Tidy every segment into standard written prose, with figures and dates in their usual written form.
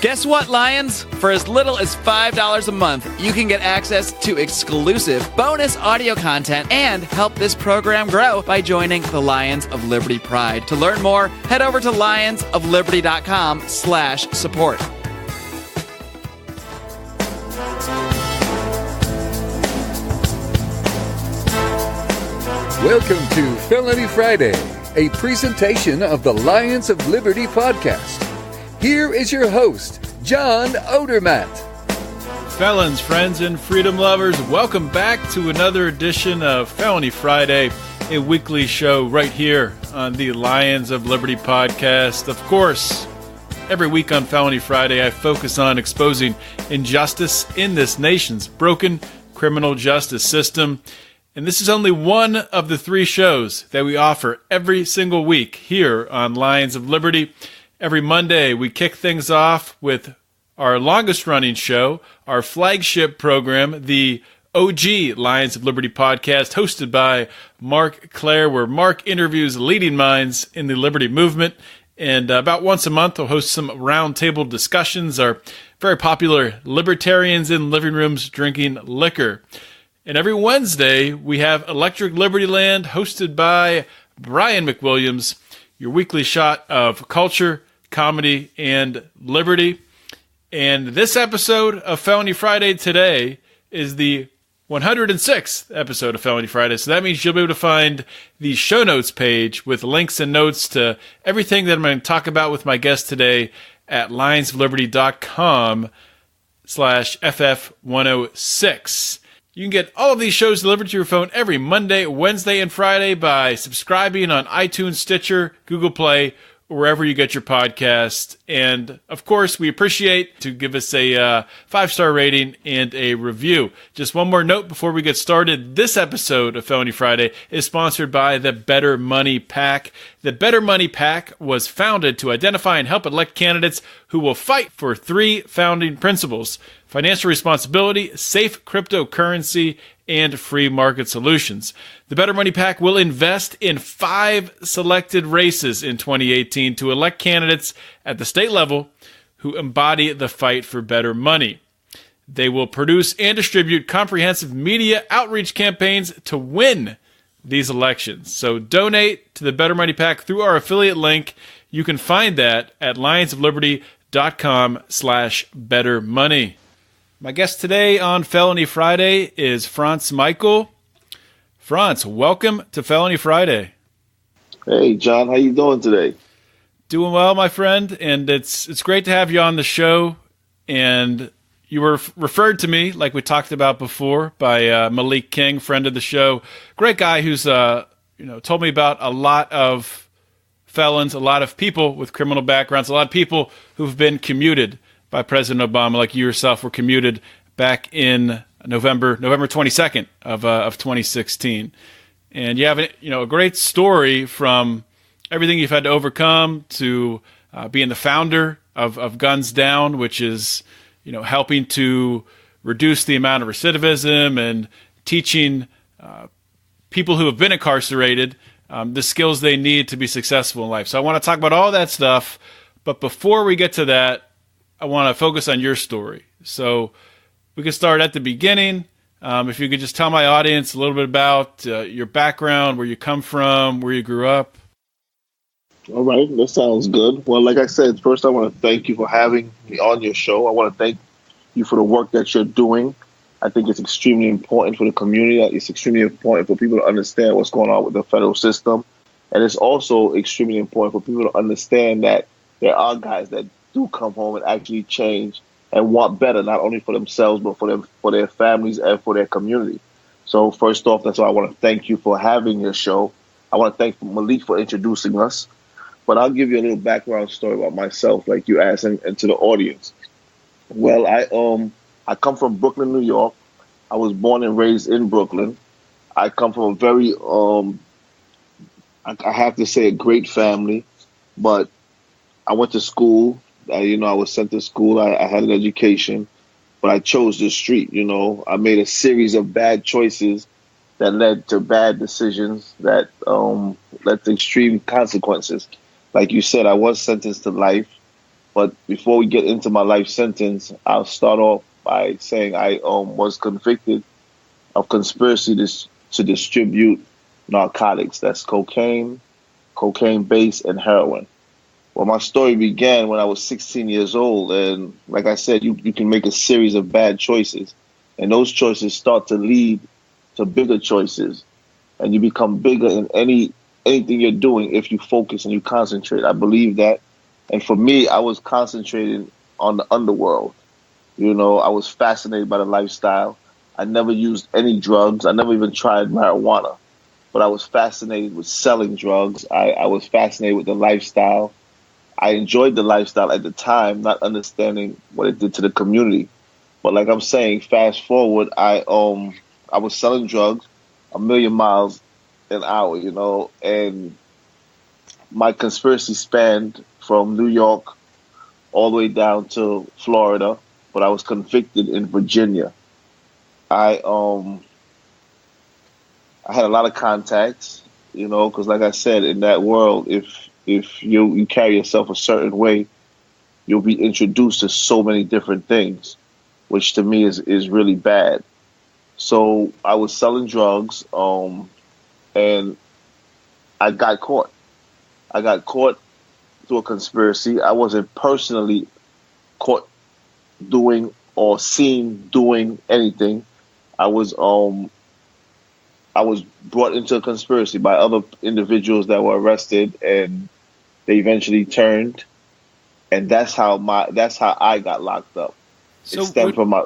Guess what, Lions? For as little as $5 a month, you can get access to exclusive bonus audio content and help this program grow by joining the Lions of Liberty Pride. To learn more, head over to lionsofliberty.com/support. Welcome to Felony Friday, a presentation of the Lions of Liberty podcast. Here is your host, John Odermatt. Felons, friends, and freedom lovers, welcome back to another edition of Felony Friday, a weekly show right here on the Lions of Liberty podcast. Of course, every week on Felony Friday, I focus on exposing injustice in this nation's broken criminal justice system. And this is only one of the three shows that we offer every single week here on Lions of Liberty. Every Monday, we kick things off with our longest-running show, our flagship program, the OG Lions of Liberty podcast, hosted by Mark Clare, where Mark interviews leading minds in the Liberty movement. And about once a month, we'll host some roundtable discussions, our very popular libertarians in living rooms drinking liquor. And every Wednesday, we have Electric Liberty Land, hosted by Brian McWilliams, your weekly shot of culture, comedy, and liberty. And this episode of Felony Friday today is the 106th episode of Felony Friday. So that means you'll be able to find the show notes page with links and notes to everything that I'm going to talk about with my guest today at lionsofliberty.com/FF106. You can get all of these shows delivered to your phone every Monday, Wednesday, and Friday by subscribing on iTunes, Stitcher, Google Play, or wherever you get your podcast. And, of course, we appreciate to give us a 5-star rating and a review. Just one more note before we get started. This episode of Felony Friday is sponsored by the Better Money PAC. The Better Money PAC was founded to identify and help elect candidates who will fight for three founding principles: financial responsibility, safe cryptocurrency, and free market solutions. The Better Money PAC will invest in 5 selected races in 2018 to elect candidates at the state level who embody the fight for better money. They will produce and distribute comprehensive media outreach campaigns to win these elections. So donate to the Better Money PAC through our affiliate link. You can find that at lionsofliberty.com/bettermoney. My guest today on Felony Friday is Frantz Michel. Frantz, welcome to Felony Friday. Hey, John, how you doing today? Doing well, my friend, and it's great to have you on the show. And you were referred to me, like we talked about before, by Malik King, friend of the show. Great guy who's told me about a lot of felons, a lot of people with criminal backgrounds, a lot of people who've been commuted by President Obama, like you yourself were commuted back in November 22nd of 2016. And you have a great story from everything you've had to overcome to being the founder of Guns Down, which is helping to reduce the amount of recidivism and teaching people who have been incarcerated the skills they need to be successful in life. So I want to talk about all that stuff, but before we get to that, I want to focus on your story. So we can start at the beginning. If you could just tell my audience a little bit about your background, where you come from, where you grew up. All right, that sounds good. Well, like I said, first I want to thank you for having me on your show. I want to thank you for the work that you're doing. I think it's extremely important for the community. It's extremely important for people to understand what's going on with the federal system. And it's also extremely important for people to understand that there are guys that do come home and actually change and want better, not only for themselves, but for their families and for their community. So first off, that's why I want to thank you for having your show. I want to thank Malik for introducing us. But I'll give you a little background story about myself, like you asked, and to the audience. Well, I come from Brooklyn, New York. I was born and raised in Brooklyn. I come from a very, I have to say, a great family. But I went to school. I was sent to school. I had an education, but I chose the street. I made a series of bad choices that led to bad decisions that led to extreme consequences. Like you said, I was sentenced to life. But before we get into my life sentence, I'll start off by saying I was convicted of conspiracy to distribute narcotics. That's cocaine base, and heroin. Well, my story began when I was 16 years old. And like I said, you can make a series of bad choices. And those choices start to lead to bigger choices. And you become bigger in anything you're doing if you focus and you concentrate. I believe that. And for me, I was concentrating on the underworld. You know, I was fascinated by the lifestyle. I never used any drugs. I never even tried marijuana. But I was fascinated with selling drugs. I was fascinated with the lifestyle. I enjoyed the lifestyle at the time, not understanding what it did to the community. But like I'm saying, fast forward, I was selling drugs a million miles an hour, you know, and my conspiracy spanned from New York all the way down to Florida, but I was convicted in Virginia. I had a lot of contacts, you know, because like I said, in that world, if you carry yourself a certain way, you'll be introduced to so many different things, which to me is really bad. So I was selling drugs, and I got caught. I got caught through a conspiracy. I wasn't personally caught doing or seen doing anything. I was brought into a conspiracy by other individuals that were arrested, and they eventually turned, and that's how I got locked up. So it stemmed from my.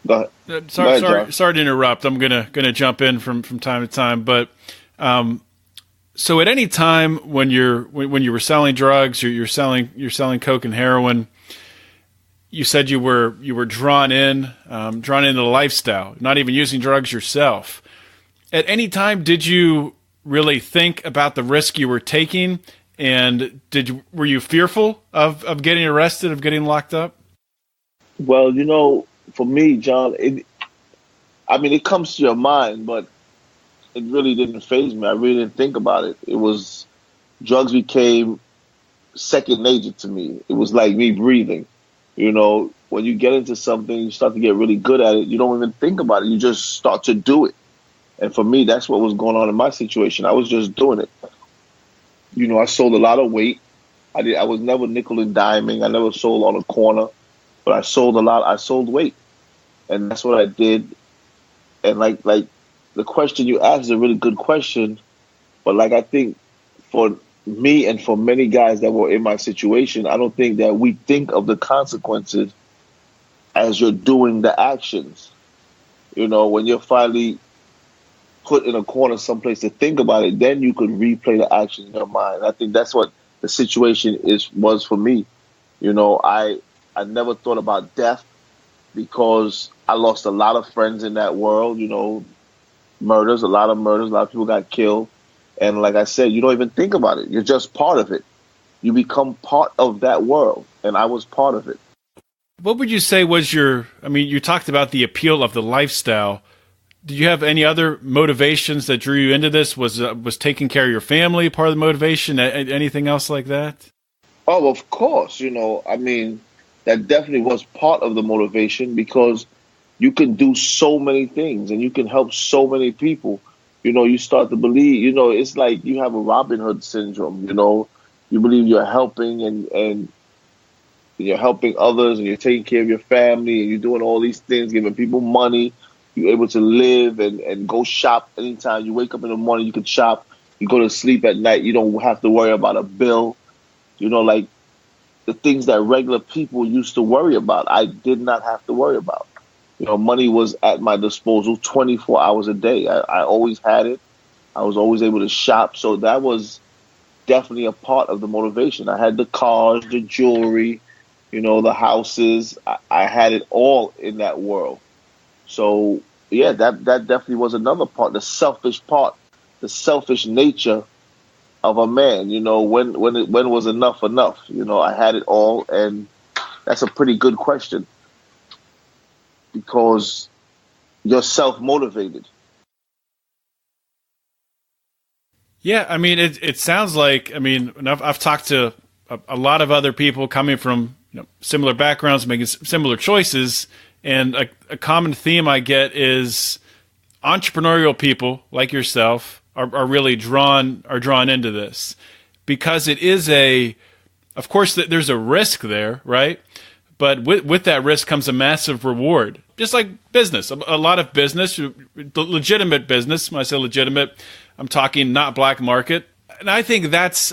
Go ahead. Sorry to interrupt. I'm gonna jump in from time to time, but so at any time when you were selling drugs, you're selling coke and heroin, you said you were drawn into the lifestyle, not even using drugs yourself. At any time, did you really think about the risk you were taking, and were you fearful of getting arrested, of getting locked up? Well, you know, for me, John, it comes to your mind, but it really didn't faze me. I really didn't think about it. Drugs became second nature to me. It was like me breathing. You know, when you get into something, you start to get really good at it. You don't even think about it. You just start to do it. And for me, that's what was going on in my situation. I was just doing it. You know, I sold a lot of weight. I was never nickel and diming. I never sold on a corner, but I sold a lot. I sold weight, and that's what I did. And like the question you asked is a really good question, but like I think for me and for many guys that were in my situation, I don't think that we think of the consequences as you're doing the actions. You know, when you're finally put in a corner someplace to think about it, then you could replay the action in your mind. I think that's what the situation was for me. You know, I never thought about death because I lost a lot of friends in that world, you know, a lot of people got killed. And like I said, you don't even think about it. You're just part of it. You become part of that world, and I was part of it. What would you say was you talked about the appeal of the lifestyle. Did you have any other motivations that drew you into this? Was taking care of your family part of the motivation? Anything else like that? Oh, of course. You know, I mean, that definitely was part of the motivation because you can do so many things and you can help so many people. You know, you start to believe, you know, it's like you have a Robin Hood syndrome, you know. You believe you're helping and you're helping others and you're taking care of your family and you're doing all these things, giving people money. You're able to live and go shop anytime. You wake up in the morning, you can shop. You go to sleep at night, you don't have to worry about a bill. You know, like the things that regular people used to worry about, I did not have to worry about. You know, money was at my disposal 24 hours a day. I always had it. I was always able to shop. So that was definitely a part of the motivation. I had the cars, the jewelry, you know, the houses. I had it all in that world. So, yeah, that definitely was another part, the selfish nature of a man. You know, when was enough? You know, I had it all, and that's a pretty good question because you're self-motivated. Yeah, I mean, it sounds like, I mean, I've talked to a lot of other people coming from similar backgrounds, making similar choices. And a common theme I get is entrepreneurial people like yourself are really drawn into this because it is of course, there's a risk there, right? But with that risk comes a massive reward, just like business. A lot of business, legitimate business. When I say legitimate, I'm talking not black market. And I think that's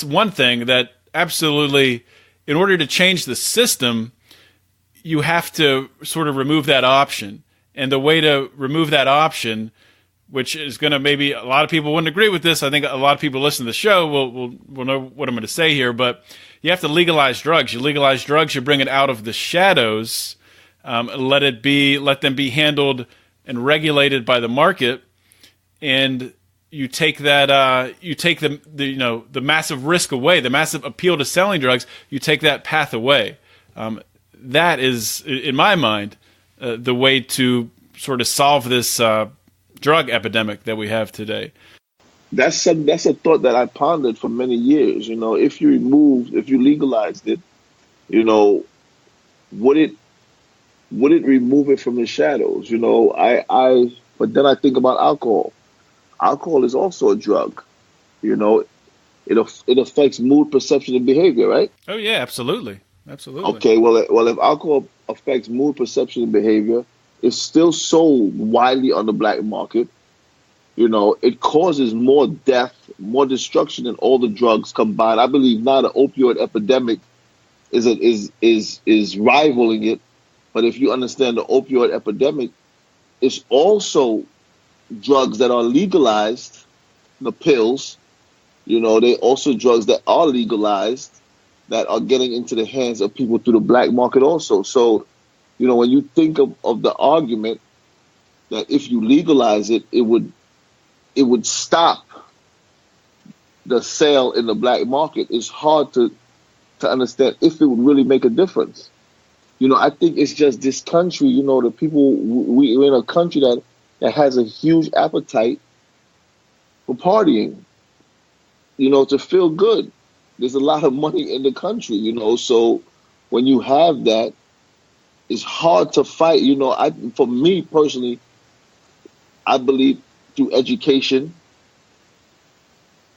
one thing that absolutely, in order to change the system, you have to sort of remove that option. And the way to remove that option, which is going to maybe a lot of people wouldn't agree with this. I think a lot of people listening to the show will know what I'm going to say here, but you have to legalize drugs. You legalize drugs, you bring it out of the shadows, let them be handled and regulated by the market, and you take that, the massive risk away, the massive appeal to selling drugs. You take that path away. That is, in my mind, the way to sort of solve this drug epidemic that we have today. That's a thought that I pondered for many years. If you legalized it, would it remove it from the shadows? But then I think about alcohol. Alcohol is also a drug. It affects mood, perception, and behavior, right? Oh yeah, absolutely. Okay, well, if alcohol affects mood, perception, and behavior, it's still sold widely on the black market. It causes more death, more destruction than all the drugs combined. I believe now the opioid epidemic is rivaling it. But if you understand the opioid epidemic, it's also drugs that are legalized, the pills. They also drugs that are legalized that are getting into the hands of people through the black market also. So, when you think of the argument that if you legalize it, it would stop the sale in the black market, it's hard to understand if it would really make a difference. I think it's just this country, the people, we're in a country that has a huge appetite for partying, to feel good. There's a lot of money in the country, so when you have that, it's hard to fight. For me personally, I believe through education,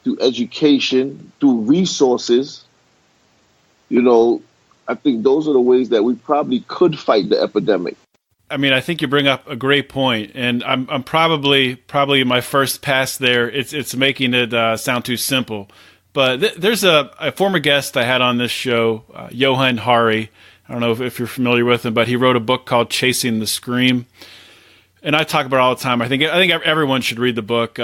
through resources, I think those are the ways that we probably could fight the epidemic. I think you bring up a great point, and I'm probably my first pass there. It's making it sound too simple. But there's a former guest I had on this show, Johan Hari. I don't know if you're familiar with him, but he wrote a book called Chasing the Scream. And I talk about it all the time. I think everyone should read the book.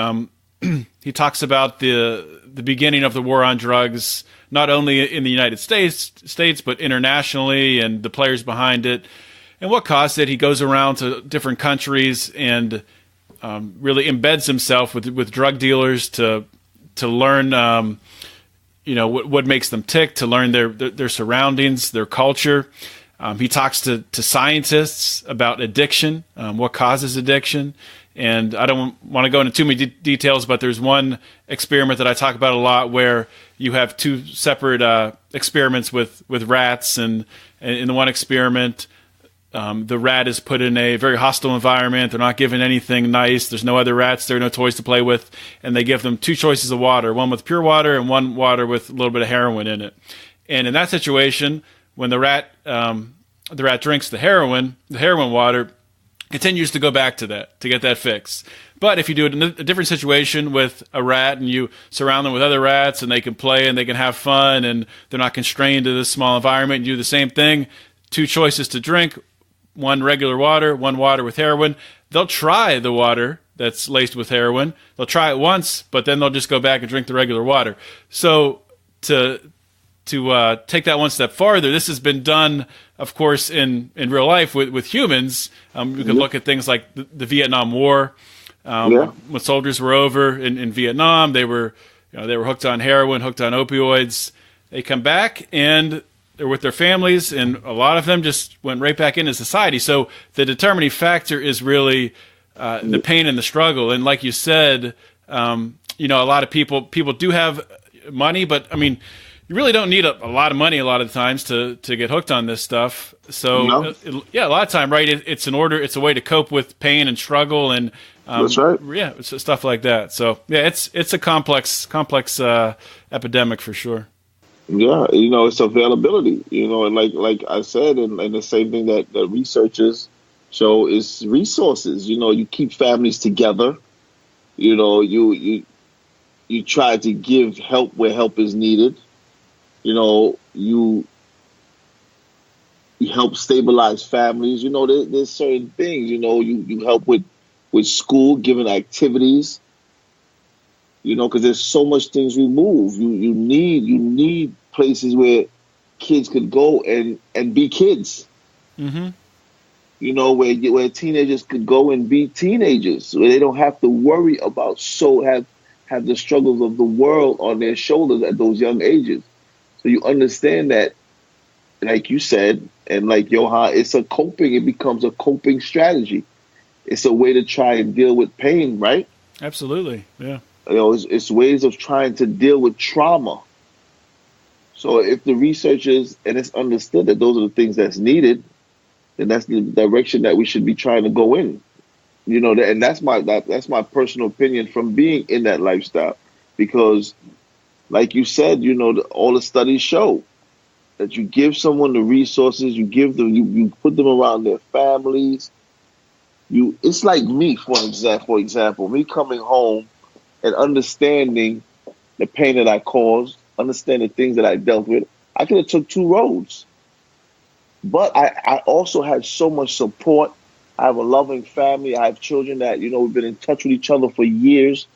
He talks about the beginning of the war on drugs, not only in the United States, but internationally, and the players behind it, and what caused it. He goes around to different countries and really embeds himself with drug dealers to learn, what makes them tick, to learn their surroundings, their culture. He talks to scientists about addiction, what causes addiction. And I don't want to go into too many details, but there's one experiment that I talk about a lot where you have two separate experiments with rats. And in the one experiment, the rat is put in a very hostile environment. They're not given anything nice. There's no other rats. There are no toys to play with. And they give them two choices of water, one with pure water and one water with a little bit of heroin in it. And in that situation, when the rat drinks the heroin water continues to go back to that, to get that fix. But if you do it in a different situation with a rat and you surround them with other rats and they can play and they can have fun and they're not constrained to this small environment, you do the same thing, two choices to drink, one regular water, one water with heroin. They'll try the water that's laced with heroin. They'll try it once, but then they'll just go back and drink the regular water. So to take that one step farther, this has been done, of course, in real life with humans. We can look at things like the Vietnam War. When soldiers were over in Vietnam, they were hooked on heroin, hooked on opioids. They come back and they're with their families, and a lot of them just went right back into society. So the determining factor is really the pain and the struggle. And like you said, a lot of people do have money, but you really don't need a lot of money a lot of times to get hooked on this stuff. So a lot of time, right? It's a way to cope with pain and struggle, and that's right. Yeah, it's stuff like that. So yeah, it's a complex epidemic for sure. Yeah, it's availability. And like I said, and the same thing that researchers show is resources. You keep families together. You try to give help where help is needed. You help stabilize families. There's certain things. You help with school, giving activities. Because there's so much things removed. You need places where kids could go and be kids. Mm-hmm. Where teenagers could go and be teenagers, where they don't have to worry about have the struggles of the world on their shoulders at those young ages. So you understand that, like you said, and like Johan, it becomes a coping strategy. It's a way to try and deal with pain, right? Absolutely, yeah. It's ways of trying to deal with trauma. So if the researchers, and it's understood that those are the things that's needed, then that's the direction that we should be trying to go in. And that's my personal opinion from being in that lifestyle. Because, like you said, all the studies show that you give someone the resources, you put them around their families. It's like me, for example, me coming home and understanding the pain that I caused, understand the things that I dealt with. I could have took two roads. But I also had so much support. I have a loving family. I have children that, we've been in touch with each other for years.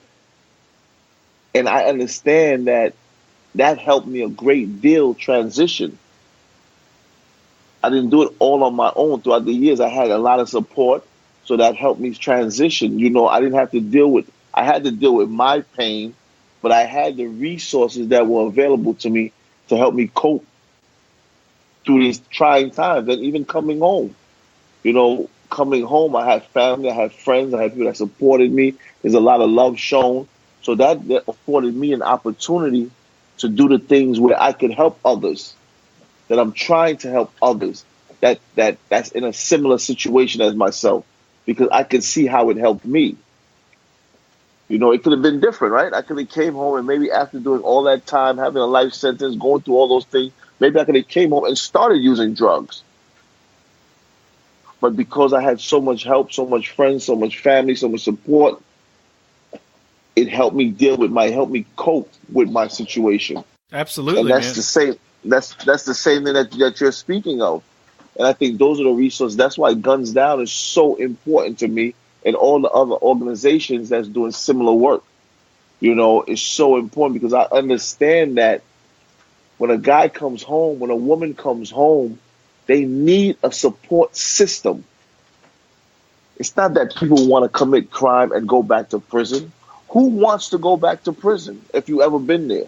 And I understand that helped me a great deal transition. I didn't do it all on my own. Throughout the years, I had a lot of support. So that helped me transition. I didn't have to I had to deal with my pain, but I had the resources that were available to me to help me cope through these trying times. And even coming home, coming home, I had family, I had friends, I had people that supported me. There's a lot of love shown. So that afforded me an opportunity to do the things where I could help others, that I'm trying to help others that's in a similar situation as myself, because I could see how it helped me. It could have been different, right? I could have came home and maybe after doing all that time, having a life sentence, going through all those things, maybe I could have came home and started using drugs. But because I had so much help, so much friends, so much family, so much support, it helped me help me cope with my situation. Absolutely, and that's the same. That's the same thing that you're speaking of. And I think those are the resources. That's why Guns Down is so important to me, and all the other organizations that's doing similar work. It's so important because I understand that when a guy comes home, when a woman comes home, they need a support system. It's not that people want to commit crime and go back to prison. Who wants to go back to prison if you ever been there?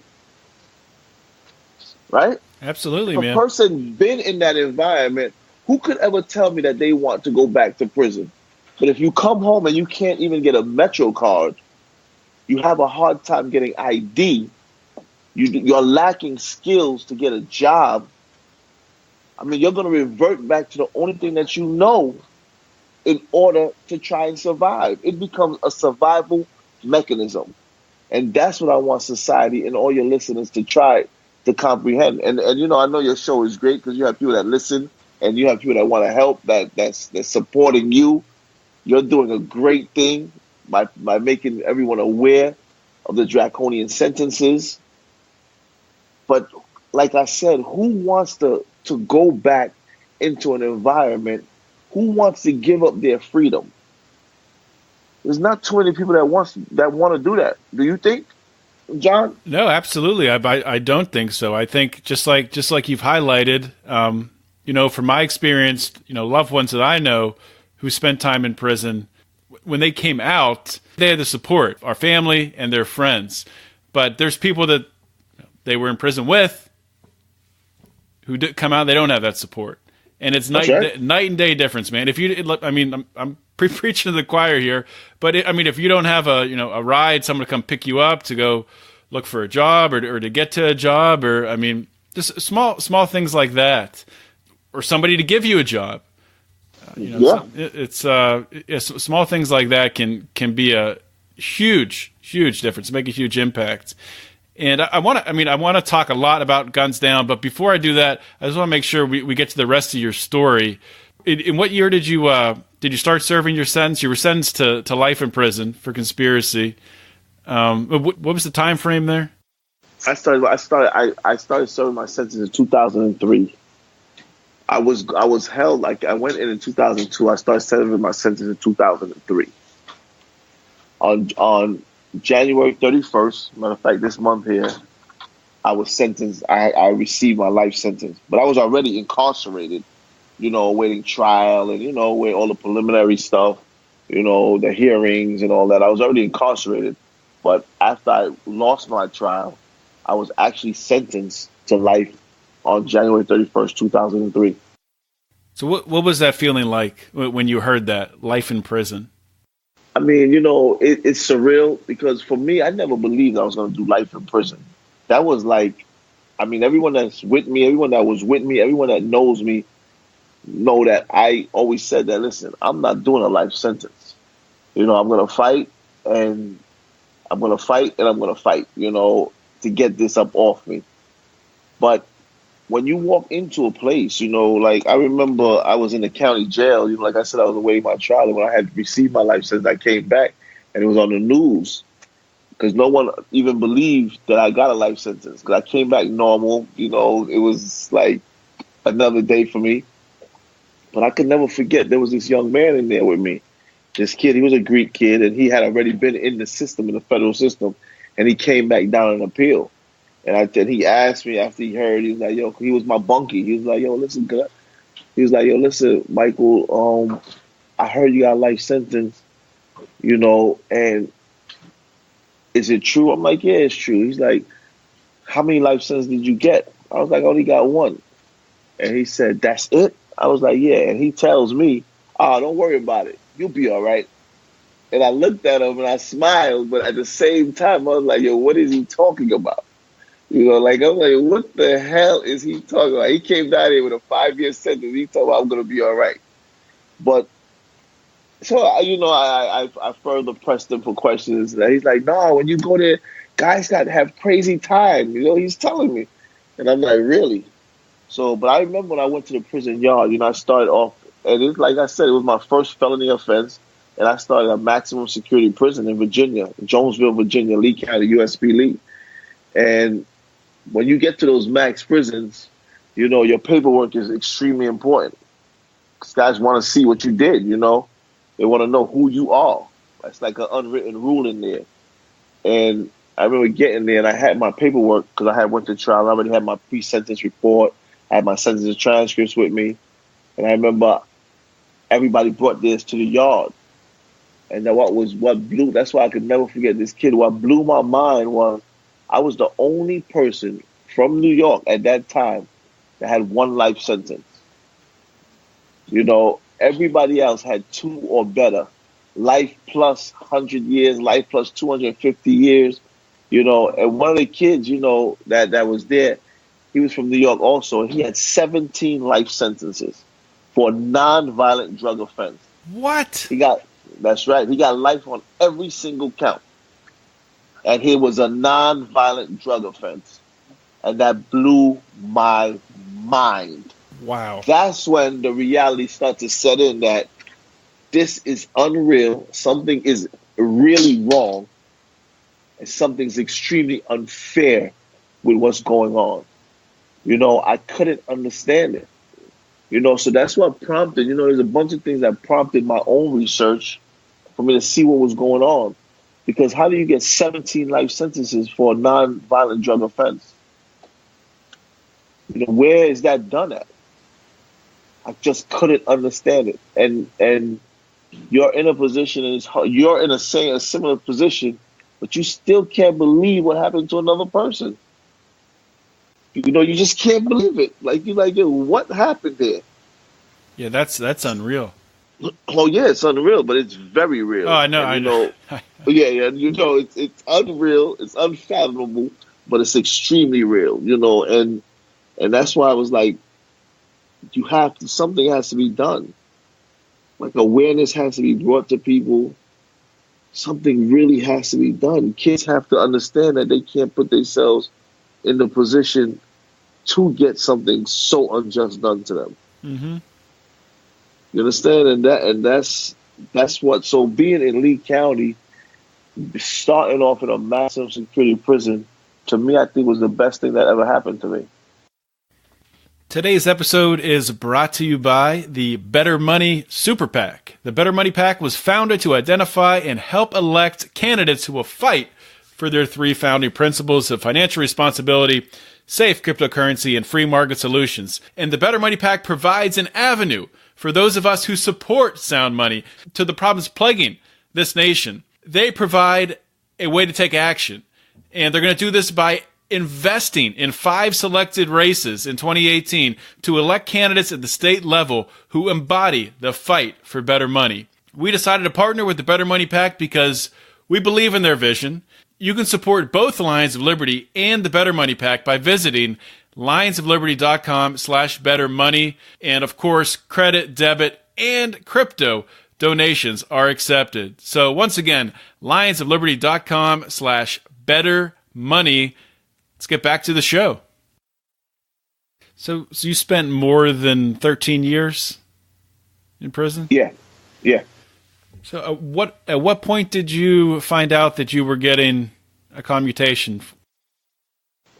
Right? Absolutely, if man. a person been in that environment, who could ever tell me that they want to go back to prison? But if you come home and you can't even get a Metro card, you have a hard time getting ID, you're lacking skills to get a job, you're going to revert back to the only thing that you know in order to try and survive. It becomes a survival mechanism. And that's what I want society and all your listeners to try to comprehend. And I know your show is great because you have people that listen and you have people that want to help, that's supporting you. You're doing a great thing by making everyone aware of the draconian sentences. But like I said, who wants to go back into an environment? Who wants to give up their freedom? There's not too many people that want to do that. Do you think, John? No, absolutely. I don't think so. I think just like you've highlighted, from my experience, loved ones that I know who spent time in prison, when they came out, they had the support, our family and their friends. But there's people that they were in prison with who come out, they don't have that support. And it's night and day difference, man. I'm preaching to the choir here, but if you don't have a ride, someone to come pick you up to go look for a job or to get to a job, or I mean, just small things like that, or somebody to give you a job. Small things like that can be a huge difference, make a huge impact. And I want to talk a lot about Guns Down, but before I do that, I just want to make sure we get to the rest of your story. In what year did you start serving your sentence? You were sentenced to life in prison for conspiracy. What was the time frame there? I started serving my sentence in 2003. I was held, like I went in 2002. I started serving my sentence in 2003. On January 31st, matter of fact, this month here, I was sentenced. I received my life sentence, but I was already incarcerated, awaiting trial and, where all the preliminary stuff, the hearings and all that. I was already incarcerated. But after I lost my trial, I was actually sentenced to life on January 31st, 2003. So what was that feeling like when you heard that, life in prison? I mean, it's surreal because for me, I never believed I was going to do life in prison. That was like, everyone that's with me, everyone that was with me, everyone that knows me, know that I always said that, listen, I'm not doing a life sentence. I'm going to fight and I'm going to fight and I'm going to fight, to get this up off me. But when you walk into a place, like I remember I was in the county jail, like I said, I was awaiting my trial. And when I had received my life sentence, I came back and it was on the news because no one even believed that I got a life sentence. Because I came back normal, it was like another day for me. But I could never forget there was this young man in there with me. This kid, he was a Greek kid, and he had already been in the system, in the federal system, and he came back down an appeal. And he asked me after he heard, he was like, yo, he was my bunkie. He was like, yo, listen, good. He was like, yo, listen, Michael, I heard you got a life sentence, and is it true? I'm like, yeah, it's true. He's like, how many life sentences did you get? I was like, I only got one. And he said, that's it? I was like, yeah. And he tells me, don't worry about it. You'll be all right. And I looked at him and I smiled, but at the same time, I was like, yo, what is he talking about? I'm like, what the hell is he talking about? He came down here with a 5-year sentence. He told me I'm going to be all right. But, so, I further pressed him for questions. And he's like, no, when you go there, guys got to have crazy time. He's telling me. And I'm like, really? So, but I remember when I went to the prison yard, I started off, and it's like I said, it was my first felony offense. And I started a maximum security prison in Virginia, Jonesville, Virginia, Lee County, USB Lee. And when you get to those max prisons, your paperwork is extremely important. Because guys want to see what you did, They want to know who you are. That's like an unwritten rule in there. And I remember getting there and I had my paperwork because I had went to trial. I already had my pre-sentence report. I had my sentence transcripts with me. And I remember everybody brought this to the yard. And then that's why I could never forget this kid. What blew my mind was I was the only person from New York at that time that had one life sentence. Everybody else had 2 or better. Life plus 100 years, life plus 250 years, And one of the kids, that was there, he was from New York also. And he had 17 life sentences for a non-violent drug offense. What? That's right. He got life on every single count. And he was a non-violent drug offense. And that blew my mind. Wow. That's when the reality started to set in that this is unreal. Something is really wrong. And something's extremely unfair with what's going on. I couldn't understand it. So that's what prompted, there's a bunch of things that prompted my own research for me to see what was going on. Because how do you get 17 life sentences for a non-violent drug offense? Where is that done at? I just couldn't understand it. And you're in a position, you're in a similar position, but you still can't believe what happened to another person. You just can't believe it. You're like, yo, what happened there? Yeah, that's unreal. Oh yeah, it's unreal, but it's very real. Oh, I know. And, I know. Yeah, it's unreal, it's unfathomable, but it's extremely real. And that's why I was like, something has to be done. Like awareness has to be brought to people. Something really has to be done. Kids have to understand that they can't put themselves in the position to get something so unjust done to them. Mm-hmm. You understand? And that's what. So being in Lee County, starting off in a maximum security prison, to me, I think was the best thing that ever happened to me. Today's episode is brought to you by the Better Money Super PAC. The Better Money PAC was founded to identify and help elect candidates who will fight for their 3 founding principles of financial responsibility, safe cryptocurrency, and free market solutions. And the Better Money PAC provides an avenue for those of us who support sound money to the problems plaguing this nation. They provide a way to take action. And they're going to do this by investing in 5 selected races in 2018 to elect candidates at the state level who embody the fight for better money. We decided to partner with the Better Money PAC because we believe in their vision. You can support both the Lions of Liberty and the Better Money PAC by visiting lionsofliberty.com/bettermoney. And of course, credit, debit, and crypto donations are accepted. So once again, lionsofliberty.com/bettermoney. Let's get back to the show. So you spent more than 13 years in prison? Yeah. So at what point did you find out that you were getting a commutation?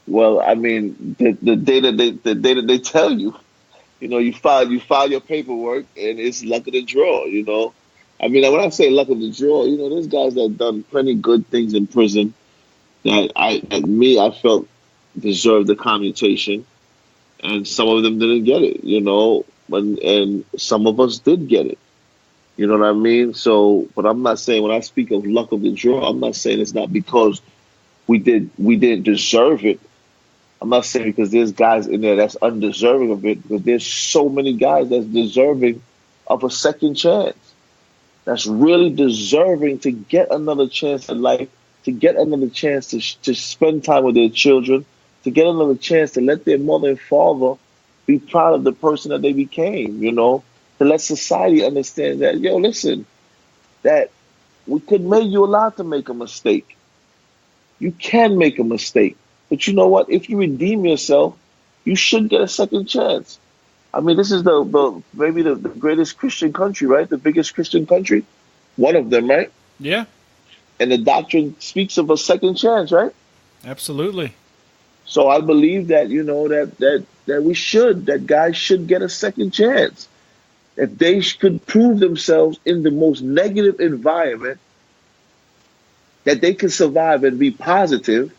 Well, I mean, the day that they tell you, you file your paperwork, and it's luck of the draw. I mean, when I say luck of the draw, there's guys that have done plenty good things in prison that I felt deserved the commutation, and some of them didn't get it. And some of us did get it. You know what I mean? So, but I'm not saying, when I speak of luck of the draw, I'm not saying it's not because we didn't deserve it. I'm not saying because there's guys in there that's undeserving of it, because there's so many guys that's deserving of a second chance, that's really deserving to get another chance in life, to get another chance to spend time with their children, to get another chance to let their mother and father be proud of the person that they became, to let society understand that, listen, that we could make you allowed to make a mistake. You can make a mistake. But you know what? If you redeem yourself, you should get a second chance. I mean, this is maybe the greatest Christian country, right? The biggest Christian country. One of them, right? Yeah. And the doctrine speaks of a second chance, right? Absolutely. So I believe that, that guys should get a second chance. If they could prove themselves in the most negative environment, that they can survive and be positive,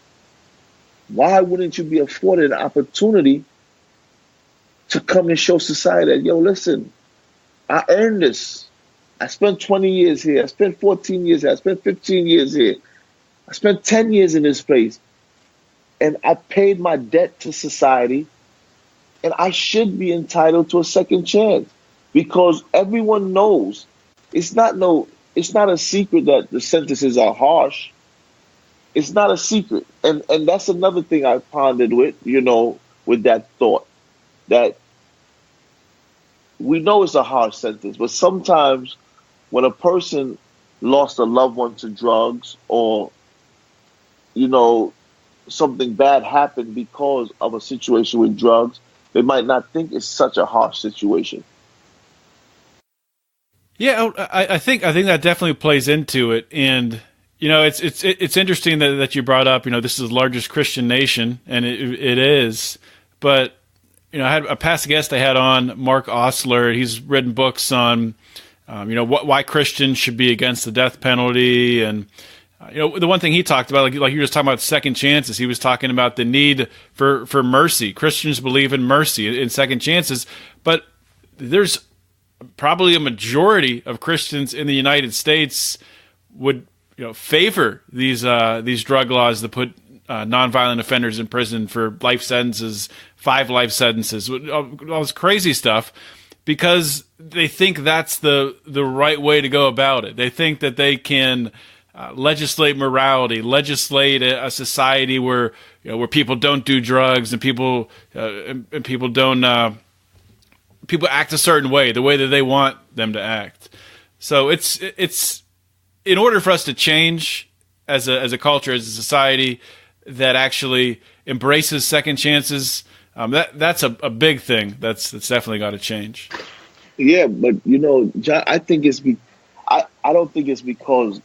why wouldn't you be afforded an opportunity to come and show society that, listen, I earned this. I spent 20 years here. I spent 14 years here. I spent 15 years here. I spent 10 years in this place. And I paid my debt to society. And I should be entitled to a second chance. Because everyone knows it's not a secret that the sentences are harsh. It's not a secret. And that's another thing I pondered with that thought. That we know it's a harsh sentence, but sometimes when a person lost a loved one to drugs, or, something bad happened because of a situation with drugs, they might not think it's such a harsh situation. Yeah, I think that definitely plays into it. And, it's interesting that you brought up, this is the largest Christian nation, and it is. But, I had a past guest I had on, Mark Osler. He's written books on, why Christians should be against the death penalty. And, the one thing he talked about, like you were just talking about second chances, he was talking about the need for mercy. Christians believe in mercy, in second chances. But there's probably a majority of Christians in the United States would favor these drug laws that put nonviolent offenders in prison for life sentences, 5 life sentences, all this crazy stuff. because they think that's the right way to go about it. They think that they can legislate morality, legislate a society where where people don't do drugs and people don't people act a certain way, the way that they want them to act. So it's in order for us to change as a culture, as a society that actually embraces second chances, that's a big thing. That's definitely got to change. Yeah, but John, I think I don't think it's because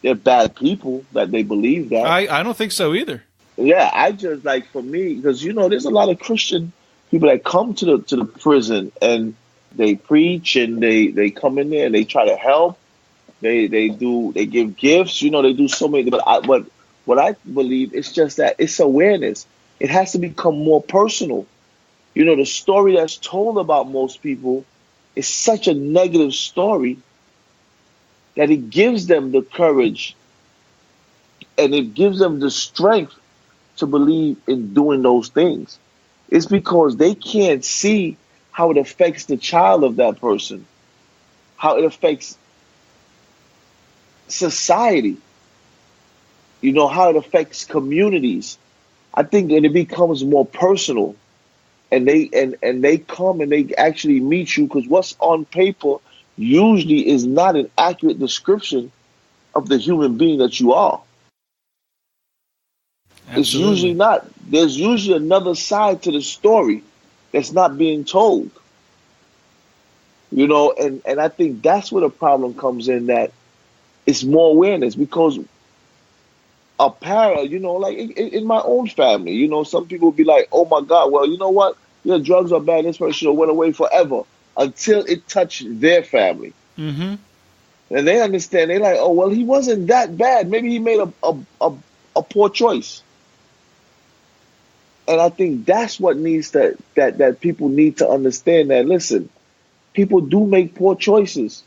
they're bad people that they believe that. I don't think so either. Yeah, I just like, for me, because there's a lot of Christian people that come to the prison and they preach and they come in there and they try to help. They give gifts, they do so many. But what I believe is just that it's awareness. It has to become more personal. The story that's told about most people is such a negative story that it gives them the courage and it gives them the strength to believe in doing those things. It's because they can't see how it affects the child of that person, how it affects society, how it affects communities. I think when it becomes more personal and they come and they actually meet you, because what's on paper usually is not an accurate description of the human being that you are. Absolutely. It's usually not. There's usually another side to the story that's not being told. And I think that's where the problem comes in, that it's more awareness, because a parent, like in my own family, some people will be like, oh my God, well, you know what? Yeah, drugs are bad. This person should have went away forever, until it touched their family. Mm-hmm. And they understand. They're like, oh, well, he wasn't that bad. Maybe he made a poor choice. And I think that's what needs that people need to understand, that, listen, people do make poor choices.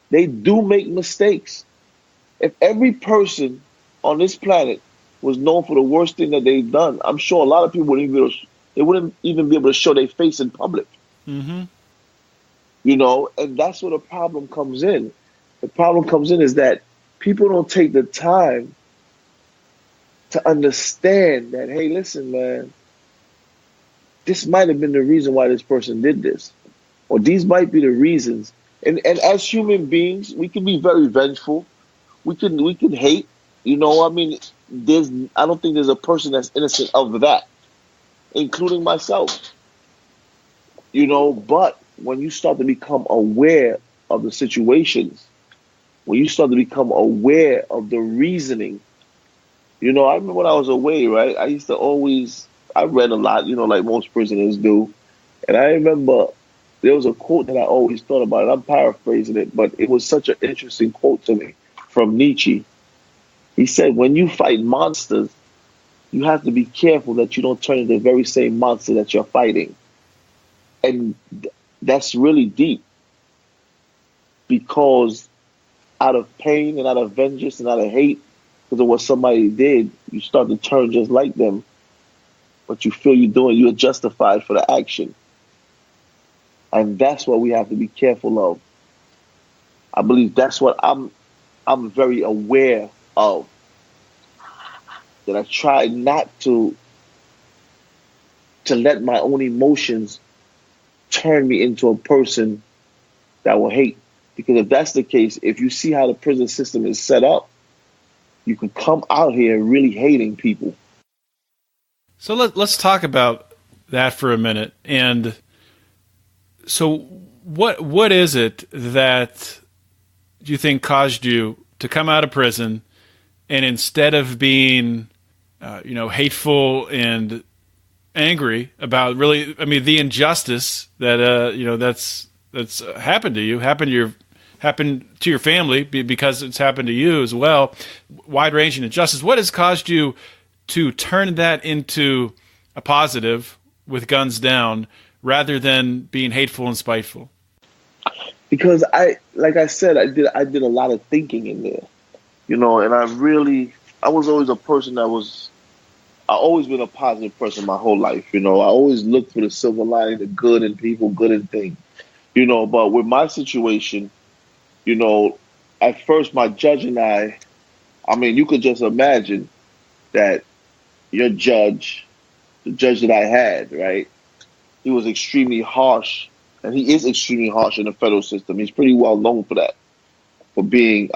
They do make mistakes. If every person on this planet was known for the worst thing that they've done, I'm sure a lot of people wouldn't even be able to show their face in public. Mm-hmm. And that's where the problem comes in. The problem comes in is that people don't take the time to understand that, hey, listen, man, this might have been the reason why this person did this, or these might be the reasons. And as human beings, we can be very vengeful. We can hate. I don't think there's a person that's innocent of that, including myself. But when you start to become aware of the situations, when you start to become aware of the reasoning, I remember when I was away, right? I read a lot, like most prisoners do. And I remember there was a quote that I always thought about, and I'm paraphrasing it, but it was such an interesting quote to me from Nietzsche. He said, when you fight monsters, you have to be careful that you don't turn into the very same monster that you're fighting. And that's really deep, because out of pain and out of vengeance and out of hate because of what somebody did, you start to turn just like them, but you feel you're justified for the action. And that's what we have to be careful of. I believe that's what I'm very aware of, that I try not to let my own emotions turn me into a person that will hate. Because if that's the case, if you see how the prison system is set up, you can come out here really hating people. So let's talk about that for a minute. And so what is it that you think caused you to come out of prison, and instead of being hateful and angry about the injustice that that's happened to you, happened to your family because it's happened to you as well, wide-ranging injustice, what has caused you to turn that into a positive with guns down rather than being hateful and spiteful? Because I did a lot of thinking in there, and I was always a person that was I've always been a positive person my whole life. I always look for the silver lining, the good in people, good in things. But with my situation, at first my judge and I mean, you could just imagine that your judge, the judge that I had, right? He was extremely harsh, and he is extremely harsh in the federal system. He's pretty well known for that, for being,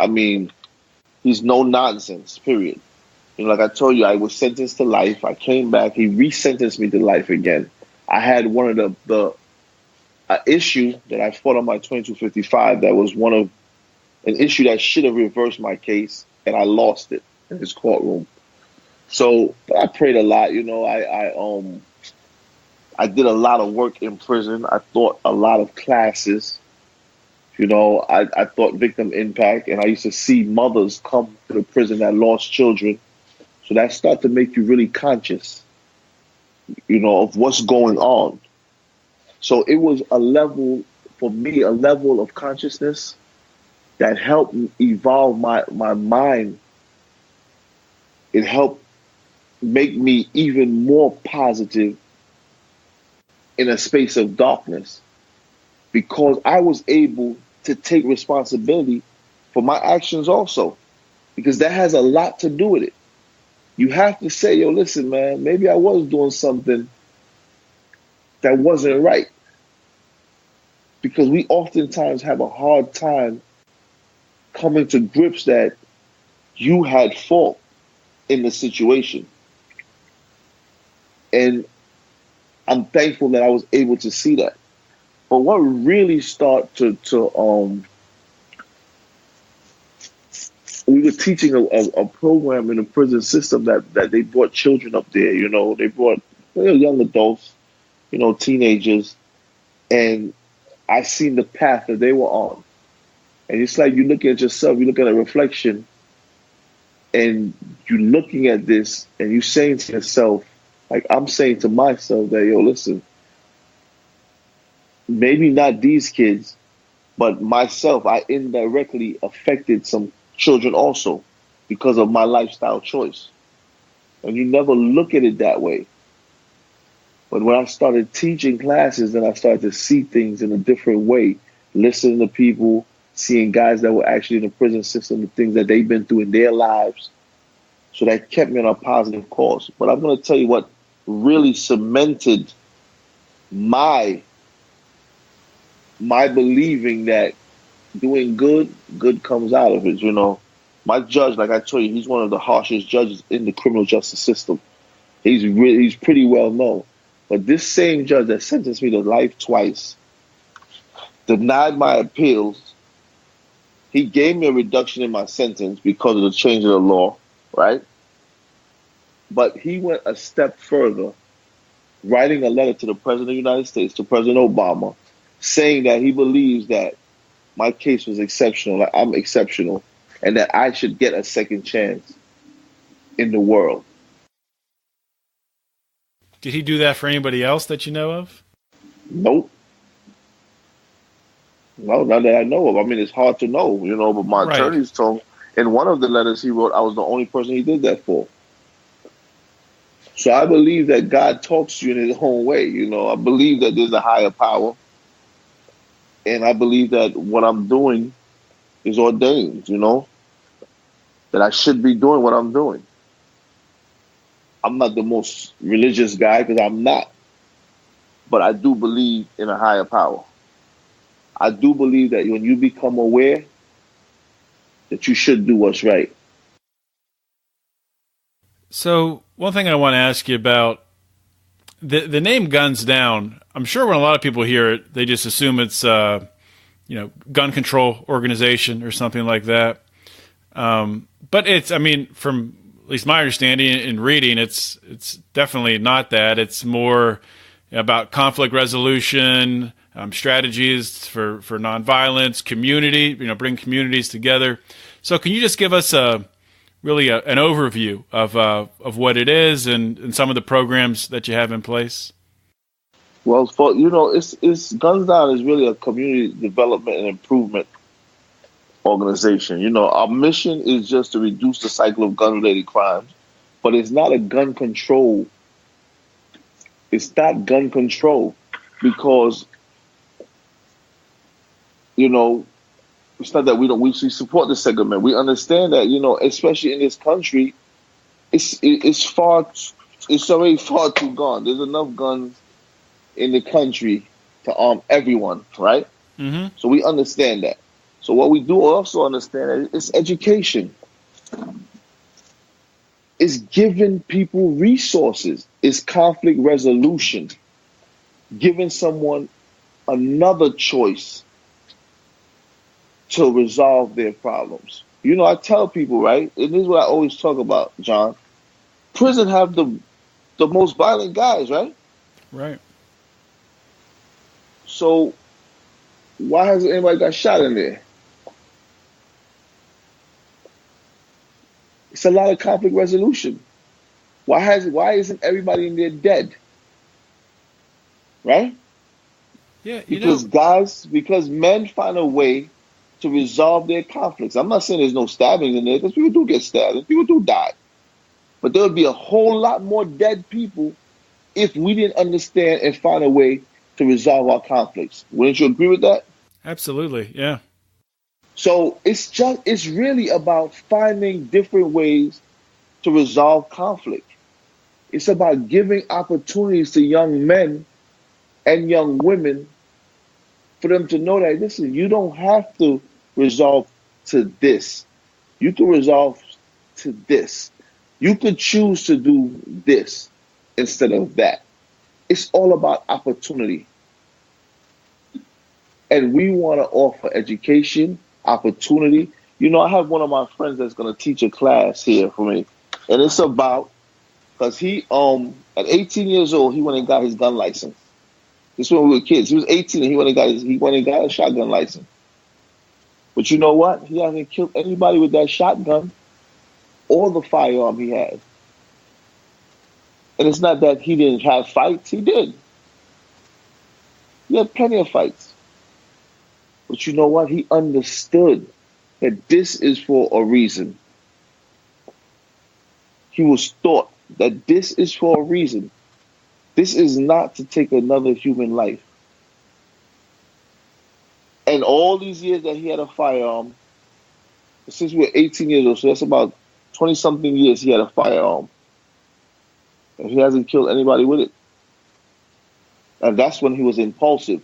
he's no nonsense, period. Like I told you, I was sentenced to life. I came back. He resentenced me to life again. I had one of the issue that I fought on my 2255 that was an issue that should have reversed my case, and I lost it in his courtroom. So I prayed a lot. I did a lot of work in prison. I taught a lot of classes. I taught victim impact, and I used to see mothers come to the prison that lost children. So that started to make you really conscious, of what's going on. So it was a level of consciousness that helped evolve my mind. It helped make me even more positive in a space of darkness, because I was able to take responsibility for my actions also, because that has a lot to do with it. You have to say, yo, listen, man, maybe I was doing something that wasn't right. Because we oftentimes have a hard time coming to grips that you had fault in the situation. And I'm thankful that I was able to see that. But what really started to we were teaching a program in the prison system that they brought children up there, they brought young adults, teenagers, and I seen the path that they were on. And it's like you look at yourself, you look at a reflection, and you're looking at this and you're saying to yourself, like I'm saying to myself that, yo, listen, maybe not these kids, but myself, I indirectly affected some children also because of my lifestyle choice. And you never look at it that way. But when I started teaching classes and I started to see things in a different way, listening to people, seeing guys that were actually in the prison system, the things that they've been through in their lives. So that kept me on a positive course. But I'm going to tell you what really cemented my believing that doing good comes out of it, My judge, like I told you, he's one of the harshest judges in the criminal justice system. He's pretty well known. But this same judge that sentenced me to life twice denied my appeals. He gave me a reduction in my sentence because of the change of the law, right? But he went a step further, writing a letter to the President of the United States, to President Obama, saying that he believes that my case was exceptional, that I'm exceptional, and that I should get a second chance in the world. Did he do that for anybody else that you know of? Nope. No, not that I know of. I mean, it's hard to know, but my attorneys told me in one of the letters he wrote, I was the only person he did that for. So I believe that God talks to you in his own way, I believe that there's a higher power. And I believe that what I'm doing is ordained, that I should be doing what I'm doing. I'm not the most religious guy, because I'm not. But I do believe in a higher power. I do believe that when you become aware, that you should do what's right. So one thing I want to ask you about, the name Guns Down, I'm sure when a lot of people hear it, they just assume it's, gun control organization or something like that. But it's, from at least my understanding in reading, it's definitely not that. It's more about conflict resolution, strategies for nonviolence, community, bring communities together. So can you just give us an overview of what it is and some of the programs that you have in place? Well, it's Guns Down is really a community development and improvement organization. Our mission is just to reduce the cycle of gun-related crimes But it's not a gun control. It's not gun control because, it's not that we support the Second Amendment. We understand that, especially in this country, it's already far too gone. There's enough guns in the country to arm everyone, right? Mm-hmm. So we understand that. So what we do also understand is education. It's giving people resources. It's conflict resolution. Giving someone another choice to resolve their problems. I tell people, right? And this is what I always talk about, John. Prison have the most violent guys, right? Right. So why hasn't anybody got shot in there? It's a lot of conflict resolution. Why isn't everybody in there dead? Right? Yeah, because men find a way to resolve their conflicts. I'm not saying there's no stabbings in there, because people do get stabbed and people do die. But there would be a whole lot more dead people if we didn't understand and find a way to resolve our conflicts. Wouldn't you agree with that? Absolutely, yeah. So it's really about finding different ways to resolve conflict. It's about giving opportunities to young men and young women for them to know that, listen, you don't have to resolve to this. You can resolve to this. You could choose to do this instead of that. It's all about opportunity. And we want to offer education, opportunity. I have one of my friends that's going to teach a class here for me. And it's about, because he, at 18 years old, he went and got his gun license. This is when we were kids. He was 18 and he went and got a shotgun license. But you know what? He hasn't killed anybody with that shotgun or the firearm he had. And it's not that he didn't have fights. He did. He had plenty of fights. But you know what? He understood that this is for a reason. He was taught that this is for a reason. This is not to take another human life. And all these years that he had a firearm, since we were 18 years old, so that's about 20-something years he had a firearm. And he hasn't killed anybody with it. And that's when he was impulsive.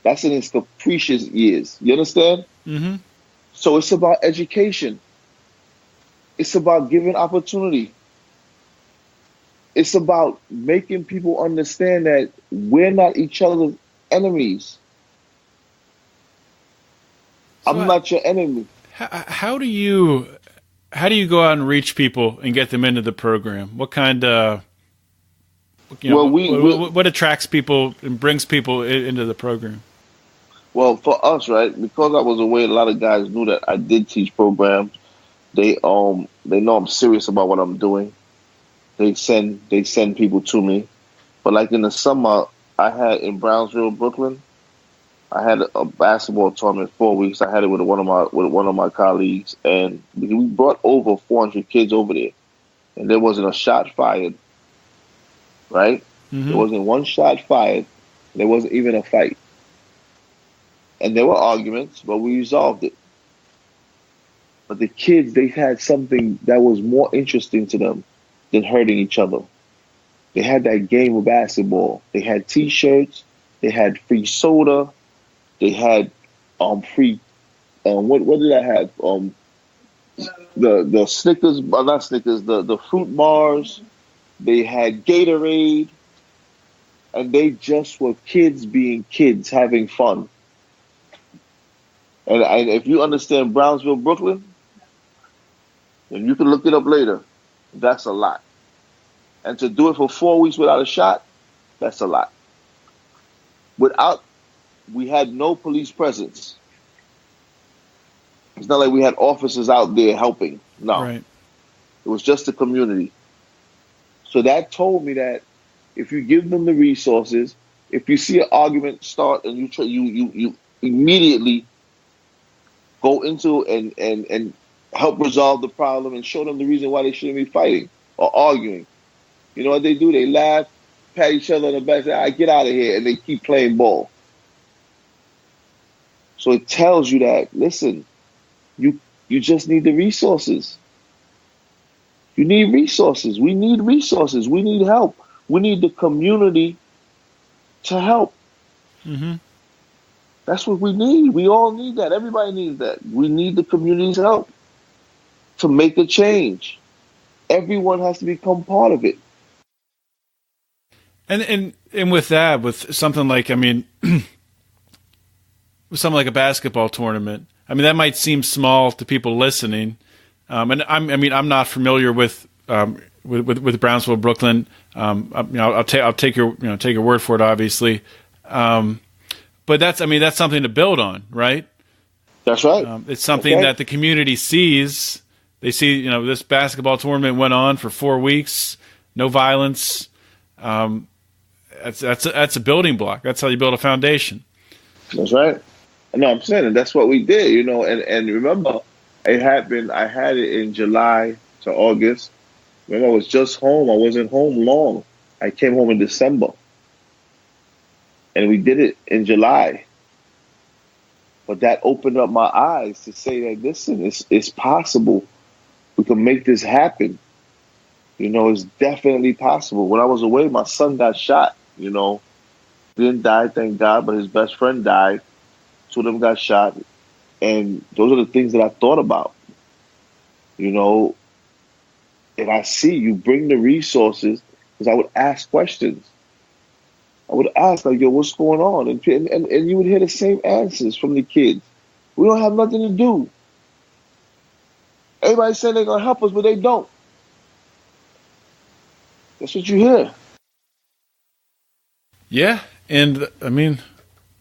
That's in his capricious years. You understand? Mm-hmm. So it's about education. It's about giving opportunity. It's about making people understand that we're not each other's enemies. I'm not your enemy. How do you go out and reach people and get them into the program? What kind of what attracts people and brings people into the program? Well, for us, right, because I was away, a lot of guys knew that I did teach programs. They know I'm serious about what I'm doing. They send people to me. But like in the summer, I had in Brownsville, Brooklyn, I had a basketball tournament 4 weeks. I had it with one of my colleagues, and we brought over 400 kids over there, and there wasn't a shot fired. Right? Mm-hmm. There wasn't one shot fired. There wasn't even a fight. And there were arguments, but we resolved it. But the kids, they had something that was more interesting to them than hurting each other. They had that game of basketball. They had T-shirts. They had free soda. They had free. What did I have? The Snickers, not Snickers. The fruit bars. They had Gatorade, and they just were kids being kids, having fun. And if you understand Brownsville, Brooklyn, and you can look it up later, that's a lot. And to do it for 4 weeks without a shot, that's a lot. We had no police presence. It's not like we had officers out there helping. No. Right. It was just the community. So that told me that if you give them the resources, if you see an argument start and you immediately go into and help resolve the problem and show them the reason why they shouldn't be fighting. or arguing. You know what they do? They laugh, pat each other on the back, say, "I get out of here," and they keep playing ball. So it tells you that, listen, you just need the resources. You need resources. We need resources. We need help. We need the community to help. Mm-hmm. That's what we need. We all need that. Everybody needs that. We need the community's help to make a change. Everyone has to become part of it. And with that, with something like, with something like a basketball tournament, that might seem small to people listening. And I'm not familiar with Brownsville, Brooklyn. I'll take your word for it, obviously. But that's something to build on, right? That's right. It's something that the community sees. They see, this basketball tournament went on for 4 weeks, no violence. That's a building block. That's how you build a foundation. That's right. No, I'm saying, and that's what we did, and remember, it happened. I had it in July to August. Remember, I was just home. I wasn't home long. I came home in December. And we did it in July. But that opened up my eyes to say that, listen, it's possible. We can make this happen. It's definitely possible. When I was away, my son got shot, He didn't die, thank God, but his best friend died. 2 of them got shot. And those are the things that I thought about. And I see you bring the resources, because I would ask questions. I would ask, like, yo, what's going on? And you would hear the same answers from the kids. We don't have nothing to do. Everybody's saying they're going to help us, but they don't. That's what you hear. Yeah. And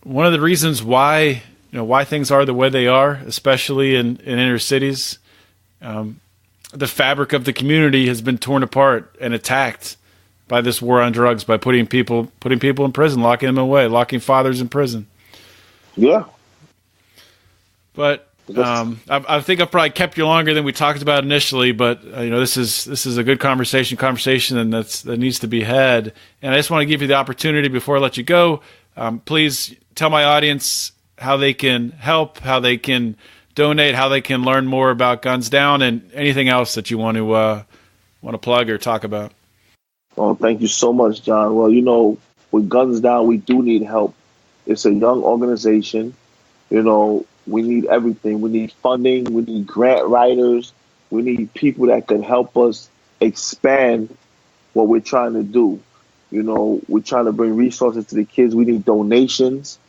one of the reasons why things are the way they are, especially in inner cities, the fabric of the community has been torn apart and attacked by this war on drugs, by putting people in prison, locking them away, locking fathers in prison. Yeah. But I think I've probably kept you longer than we talked about initially. But this is a good conversation, and that needs to be had. And I just want to give you the opportunity before I let you go. Please tell my audience how they can help, how they can donate, how they can learn more about Guns Down, and anything else that you want to plug or talk about. Oh, thank you so much, John. Well, with Guns Down, we do need help. It's a young organization. We need everything. We need funding. We need grant writers. We need people that can help us expand what we're trying to do. We're trying to bring resources to the kids. We need donations.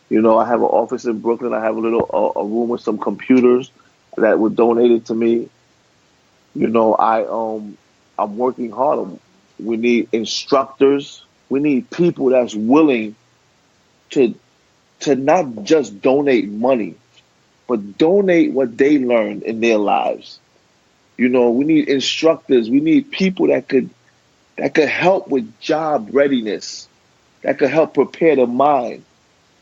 I have an office in Brooklyn. I have a room with some computers that were donated to me. I'm working hard. We need instructors. We need people that's willing to not just donate money, but donate what they learned in their lives. We need instructors. We need people that could help with job readiness, that could help prepare the mind,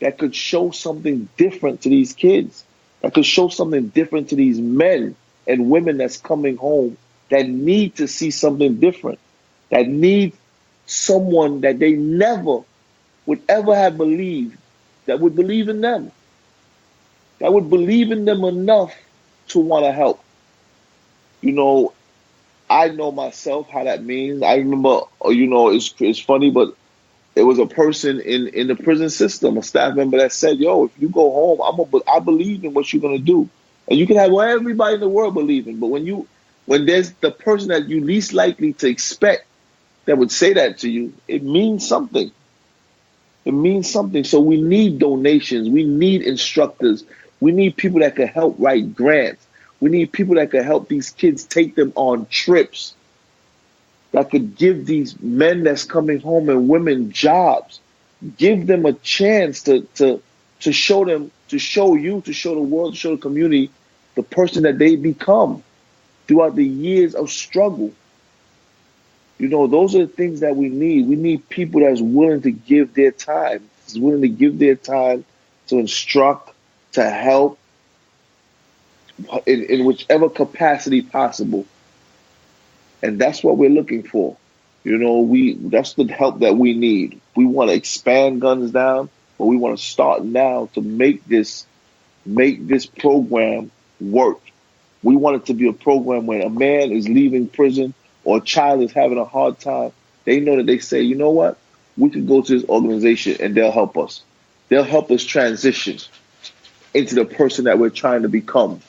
that could show something different to these kids, that could show something different to these men and women that's coming home that need to see something different, that need someone that they never would ever have believed, that would believe in them, that would believe in them enough to want to help. I know myself how that means. I remember, it's funny, but it was a person in the prison system, a staff member that said, yo, if you go home, I believe in what you're going to do. And you can have what everybody in the world believe in. But when there's the person that you least likely to expect that would say that to you, it means something. It means something. So we need donations. We need instructors. We need people that can help write grants. We need people that can help these kids, take them on trips, that could give these men that's coming home and women jobs, give them a chance to show them, to show you, to show the world, to show the community the person that they become throughout the years of struggle. Those are the things that we need. We need people that's willing to give their time, to instruct, to help in whichever capacity possible. And that's what we're looking for. That's the help that we need. We want to expand guns down, but we want to start now to make this program work. We want it to be a program when a man is leaving prison or a child is having a hard time, they know that they say, you know what? We can go to this organization and they'll help us. They'll help us transition into the person that we're trying to become.